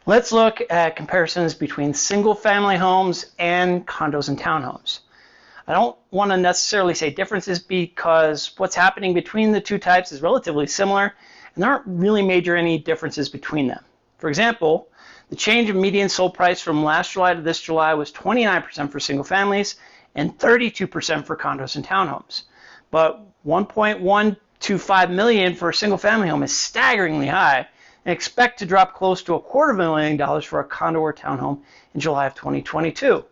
Let's look at comparisons between single-family homes and condos and townhomes. I don't want to necessarily say differences because what's happening between the two types is relatively similar, and there aren't really major any differences between them. For example, the change in median sold price from last July to this July was 29% for single families and 32% for condos and townhomes. But $1.125 million for a single family home is staggeringly high, and expect to drop close to $250,000 for a condo or townhome in July of 2022.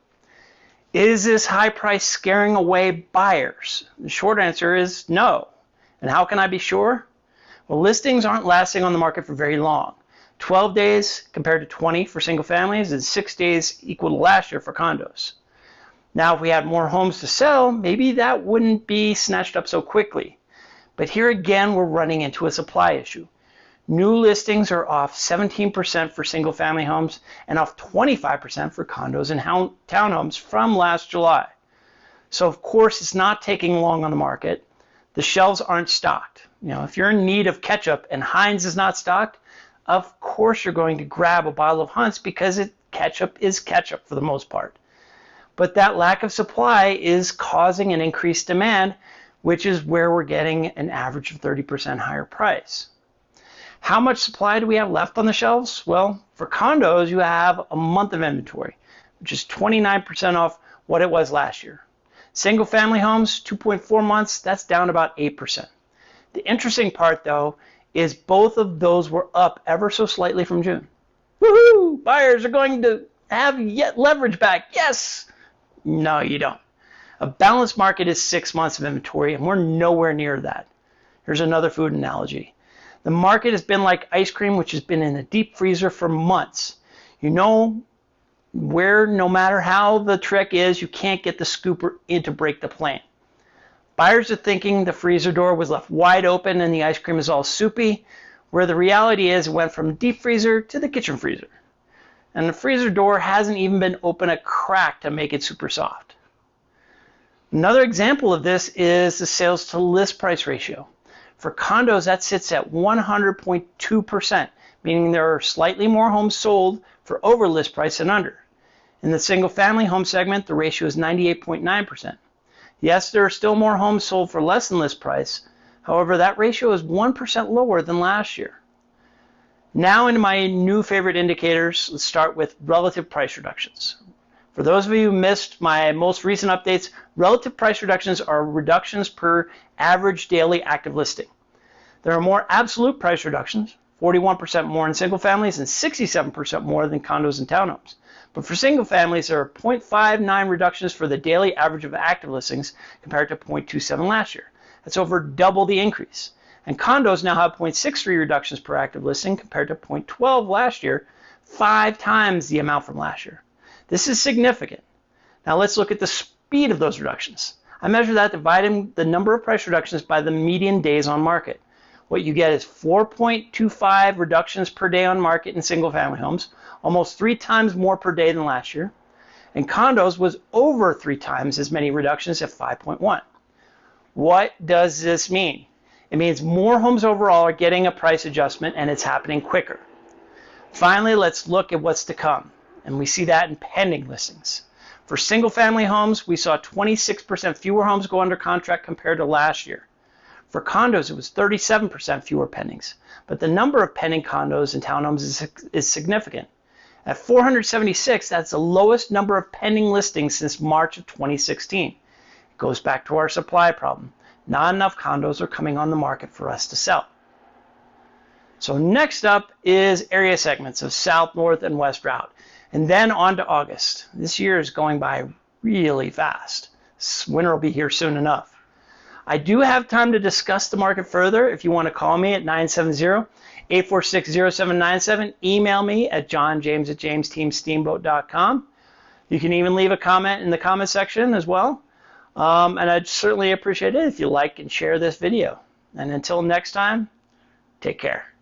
Is this high price scaring away buyers? The short answer is no. And how can I be sure? Well, listings aren't lasting on the market for very long. 12 days compared to 20 for single families and 6 days equal to last year for condos. Now, if we had more homes to sell, maybe that wouldn't be snatched up so quickly. But here again, we're running into a supply issue. New listings are off 17% for single family homes and off 25% for condos and townhomes from last July. So of course it's not taking long on the market. The shelves aren't stocked. If you're in need of ketchup and Heinz is not stocked, of course you're going to grab a bottle of Hunt's because ketchup is ketchup for the most part. But that lack of supply is causing an increased demand, which is where we're getting an average of 30% higher price. How much supply do we have left on the shelves? Well, for condos, you have a month of inventory, which is 29% off what it was last year. Single family homes, 2.4 months, that's down about 8%. The interesting part, though, is both of those were up ever so slightly from June. Woohoo! Buyers are going to have yet leverage back. Yes! No, you don't. A balanced market is 6 months of inventory, and we're nowhere near that. Here's another food analogy. The market has been like ice cream, which has been in the deep freezer for months. Where no matter how the trick is, you can't get the scooper in to break the plane. Buyers are thinking the freezer door was left wide open and the ice cream is all soupy, where the reality is it went from deep freezer to the kitchen freezer. And the freezer door hasn't even been open a crack to make it super soft. Another example of this is the sales to list price ratio. For condos, that sits at 100.2%, meaning there are slightly more homes sold for over list price than under. In the single family home segment, the ratio is 98.9%. Yes, there are still more homes sold for less than list price. However, that ratio is 1% lower than last year. Now into my new favorite indicators. Let's start with relative price reductions. For those of you who missed my most recent updates, relative price reductions are reductions per average daily active listing. There are more absolute price reductions, 41% more in single families and 67% more than condos and townhomes. But for single families, there are 0.59 reductions for the daily average of active listings compared to 0.27 last year. That's over double the increase. And condos now have 0.63 reductions per active listing compared to 0.12 last year, 5 times the amount from last year. This is significant. Now let's look at the speed of those reductions. I measure that dividing the number of price reductions by the median days on market. What you get is 4.25 reductions per day on market in single family homes, almost 3 times more per day than last year. And condos was over 3 times as many reductions at 5.1. What does this mean? It means more homes overall are getting a price adjustment and it's happening quicker. Finally, let's look at what's to come. And we see that in pending listings. For single family homes, we saw 26% fewer homes go under contract compared to last year. For condos, it was 37% fewer pendings. But the number of pending condos and townhomes is significant. At 476, that's the lowest number of pending listings since March of 2016. It goes back to our supply problem. Not enough condos are coming on the market for us to sell. So next up is area segments of South, North, and West route. And then on to August. This year is going by really fast. Winter will be here soon enough. I do have time to discuss the market further. If you want to call me at 970-846-0797, email me at johnjames@jamesteamsteamboat.com. You can even leave a comment in the comment section as well. And I'd certainly appreciate it if you like and share this video. And until next time, take care.